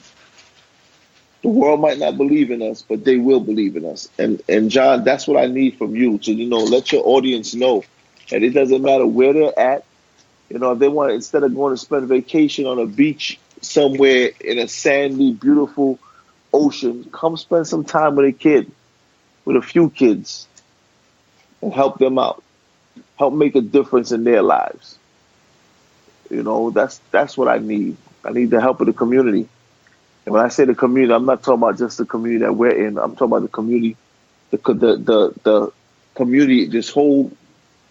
The world might not believe in us, but they will believe in us. And John, that's what I need from you to, let your audience know that it doesn't matter where they're at. If they want, instead of going to spend vacation on a beach somewhere in a sandy, beautiful ocean, come spend some time with a few kids, and help them out. Help make a difference in their lives. That's what I need. I need the help of the community. And when I say the community, I'm not talking about just the community that we're in. I'm talking about the community, the community, this whole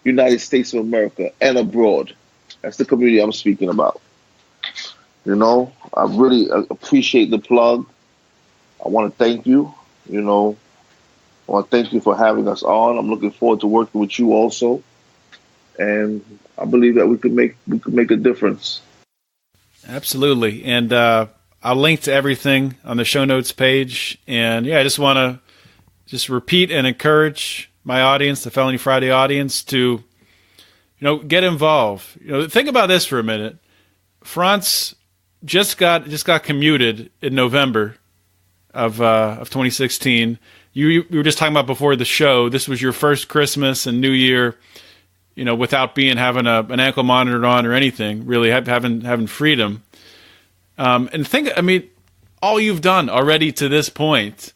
United States of America and abroad. That's the community I'm speaking about. I really appreciate the plug. I want to thank you. I want to thank you for having us on. I'm looking forward to working with you also. And I believe that we could make a difference. Absolutely. And I'll link to everything on the show notes page. And I just want to repeat and encourage my audience, the Felony Friday audience, to get involved. Think about this for a minute. Frantz just got commuted in November of 2016. We were just talking about before the show. This was your first Christmas and New Year, without having an ankle monitor on or anything. Really having freedom. And all you've done already to this point,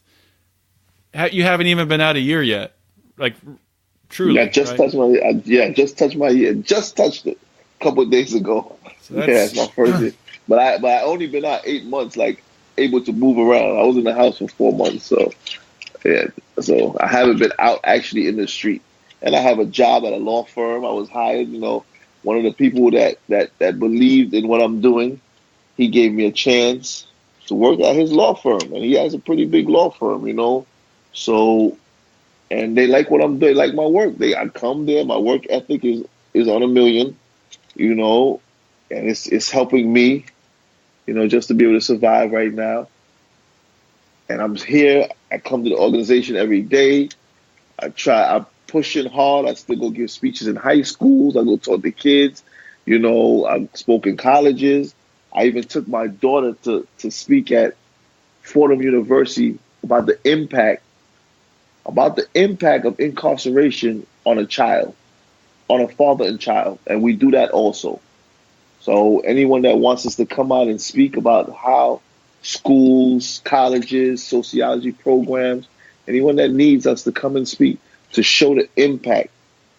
you haven't even been out a year yet. Like, truly. Yeah, just touched my ear. Just touched it a couple of days ago. So it's my first year. But I only been out 8 months, able to move around. I was in the house for 4 months, so I haven't been out actually in the street. And I have a job at a law firm. I was hired. One of the people that believed in what I'm doing, he gave me a chance to work at his law firm, and he has a pretty big law firm, So, and they like what I'm doing, like my work. I come there, my work ethic is on a million, and it's helping me, just to be able to survive right now. And I'm here. I come to the organization every day. I'm pushing hard. I still go give speeches in high schools. I go talk to kids. I've spoken in colleges. I even took my daughter to speak at Fordham University about the impact of incarceration on a child, on a father and child. And we do that also. So anyone that wants us to come out and speak about how schools, colleges, sociology programs, anyone that needs us to come and speak to show the impact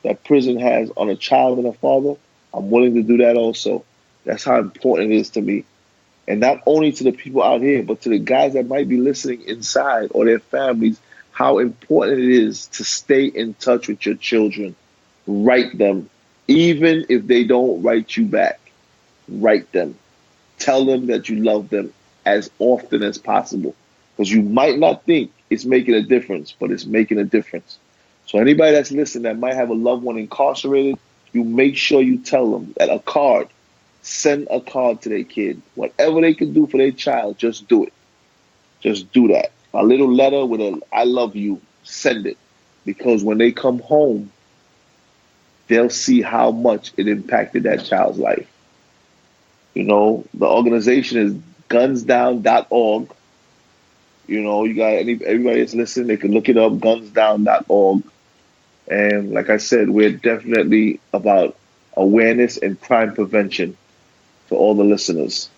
that prison has on a child and a father, I'm willing to do that also. That's how important it is to me. And not only to the people out here, but to the guys that might be listening inside or their families, how important it is to stay in touch with your children. Write them. Even if they don't write you back, write them. Tell them that you love them as often as possible. Because you might not think it's making a difference, but it's making a difference. So anybody that's listening that might have a loved one incarcerated, you make sure you tell them that send a card to their kid. Whatever they can do for their child, just do it. Just do that. A little letter with a "I love you," send it. Because when they come home, they'll see how much it impacted that child's life. The organization is gunsdown.org. You got everybody that's listening, they can look it up, gunsdown.org. And like I said, we're definitely about awareness and crime prevention for all the listeners.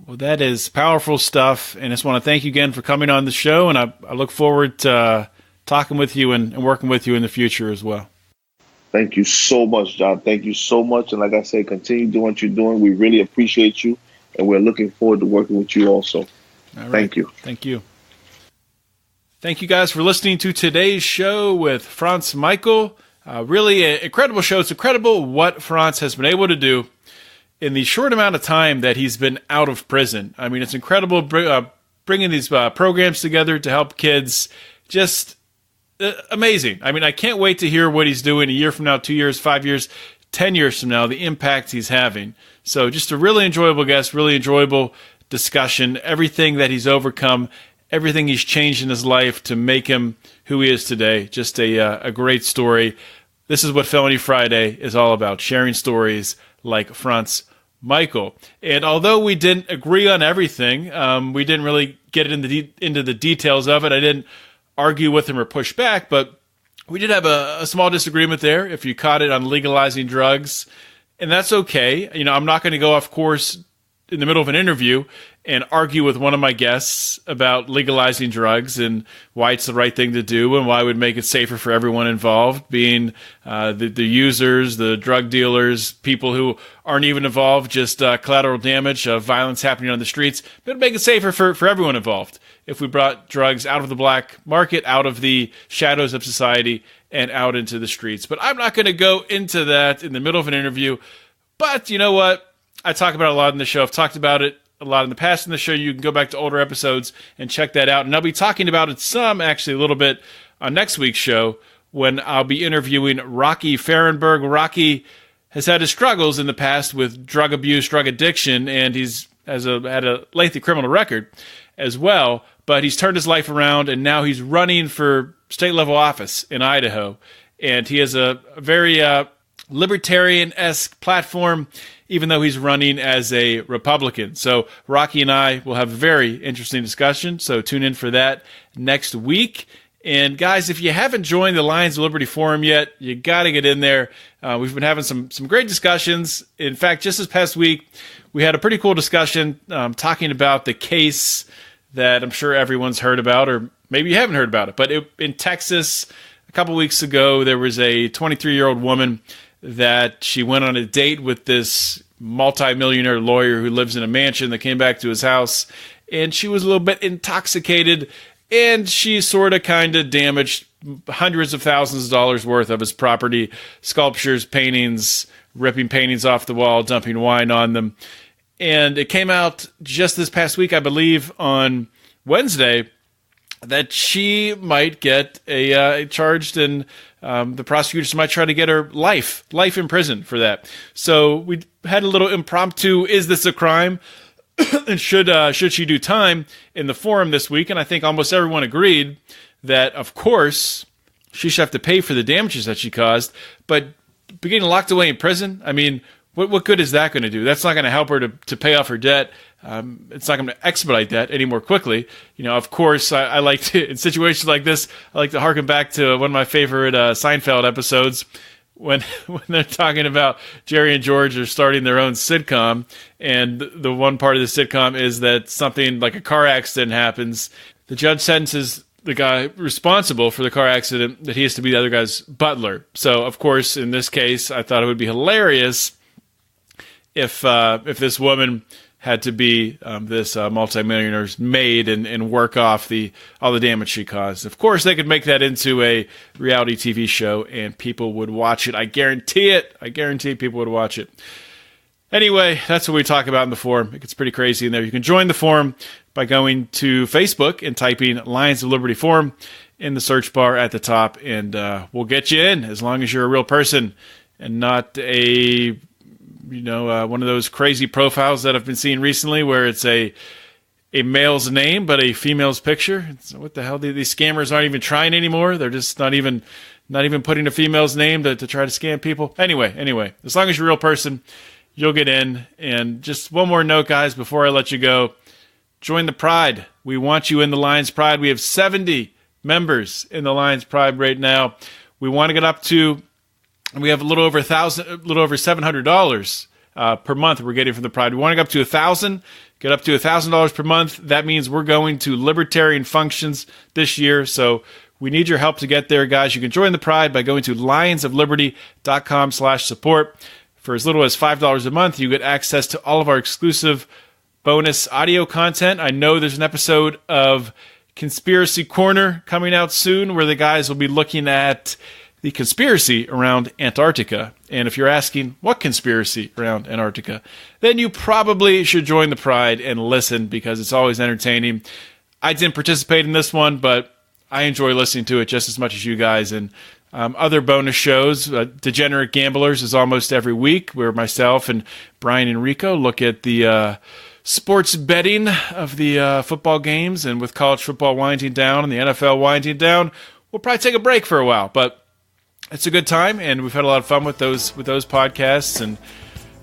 Well, that is powerful stuff. And I just want to thank you again for coming on the show. And I look forward to talking with you and working with you in the future as well. Thank you so much, John. Thank you so much. And like I said, continue doing what you're doing. We really appreciate you. And we're looking forward to working with you also. All right. Thank you. Thank you. Thank you guys for listening to today's show with Frantz Michel. Really an incredible show. It's incredible what Frantz has been able to do in the short amount of time that he's been out of prison. I mean, it's incredible bringing these programs together to help kids just amazing. I mean, I can't wait to hear what he's doing a year from now, 2 years, 5 years, 10 years from now, the impact he's having. So just a really enjoyable guest, really enjoyable discussion, everything that he's overcome, everything he's changed in his life to make him who he is today. Just a great story. This is what Felony Friday is all about, sharing stories like Frantz Michel. And although we didn't agree on everything, we didn't really get into the details of it. I didn't argue with him or push back, but we did have a small disagreement there, if you caught it, on legalizing drugs. And that's okay. You know, I'm not going to go off course in the middle of an interview and argue with one of my guests about legalizing drugs and why it's the right thing to do and why it would make it safer for everyone involved, being the users, the drug dealers, people who aren't even involved, just collateral damage of violence happening on the streets. But it would make it safer for everyone involved if we brought drugs out of the black market, out of the shadows of society, and out into the streets. But I'm not going to go into that in the middle of an interview. But you know what? I talk about it a lot in the show. I've talked about it a lot in the past in the show. You can go back to older episodes and check that out. And I'll be talking about it actually a little bit on next week's show when I'll be interviewing Rocky Fahrenberg. Rocky has had his struggles in the past with drug abuse, drug addiction, and he's had a lengthy criminal record as well. But he's turned his life around, and now he's running for state-level office in Idaho. And he has a very libertarian-esque platform, even though he's running as a Republican. So Rocky and I will have a very interesting discussion, so tune in for that next week. And guys, if you haven't joined the Lions of Liberty Forum yet, you got to get in there. We've been having some great discussions. In fact, just this past week, we had a pretty cool discussion talking about the case that I'm sure everyone's heard about, or maybe you haven't heard about it. But in Texas, a couple weeks ago, there was a 23-year-old woman that she went on a date with this multimillionaire lawyer who lives in a mansion that came back to his house, and she was a little bit intoxicated, and she sort of kind of damaged hundreds of thousands of dollars worth of his property, sculptures, paintings, ripping paintings off the wall, dumping wine on them. And it came out just this past week, I believe, on Wednesday, that she might get charged, and the prosecutors might try to get her life in prison for that. So we had a little impromptu, is this a crime? And should she do time in the forum this week? And I think almost everyone agreed that, of course, she should have to pay for the damages that she caused. But getting locked away in prison, I mean, what good is that going to do? That's not going to help her to pay off her debt. It's not going to expedite that any more quickly. You know, of course, I like to, in situations like this, I like to harken back to one of my favorite Seinfeld episodes when they're talking about Jerry and George are starting their own sitcom, and the one part of the sitcom is that something like a car accident happens. The judge sentences the guy responsible for the car accident that he has to be the other guy's butler. So, of course, in this case, I thought it would be hilarious if this woman had to be this multimillionaire's maid and work off all the damage she caused. Of course, they could make that into a reality TV show, and people would watch it. I guarantee it. I guarantee people would watch it. Anyway, that's what we talk about in the forum. It gets pretty crazy in there. You can join the forum by going to Facebook and typing Lions of Liberty Forum in the search bar at the top, and we'll get you in as long as you're a real person and not one of those crazy profiles that I've been seeing recently where it's a male's name but a female's picture. So what the hell? These scammers aren't even trying anymore. They're just not even putting a female's name to try to scam people. Anyway, as long as you're a real person, you'll get in. And just one more note, guys, before I let you go. Join the Pride. We want you in the Lions Pride. We have 70 members in the Lions Pride right now. We want to get up to, and we have a little over $700 per month we're getting from the Pride. We want to get up to $1,000. Get up to $1,000 per month. That means we're going to libertarian functions this year. So we need your help to get there, guys. You can join the Pride by going to lionsofliberty.com/support. For as little as $5 a month, you get access to all of our exclusive bonus audio content. I know there's an episode of Conspiracy Corner coming out soon where the guys will be looking at the conspiracy around Antarctica. And if you're asking what conspiracy around Antarctica, then you probably should join the Pride and listen because it's always entertaining. I didn't participate in this one, but I enjoy listening to it just as much as you guys. And other bonus shows, Degenerate Gamblers is almost every week, where myself and Brian and Rico look at the sports betting of the football games. And with college football winding down and the NFL winding down, we'll probably take a break for a while. But it's a good time, and we've had a lot of fun with those podcasts. And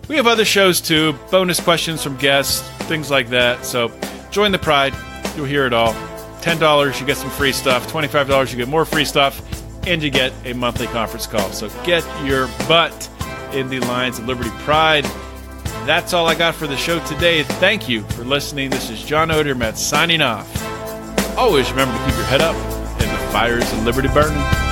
we have other shows too, bonus questions from guests, things like that. So join the Pride. You'll hear it all. $10, you get some free stuff. $25, you get more free stuff. And you get a monthly conference call. So get your butt in the Lions of Liberty Pride. That's all I got for the show today. Thank you for listening. This is John Odermatt signing off. Always remember to keep your head up and the fires of liberty burning.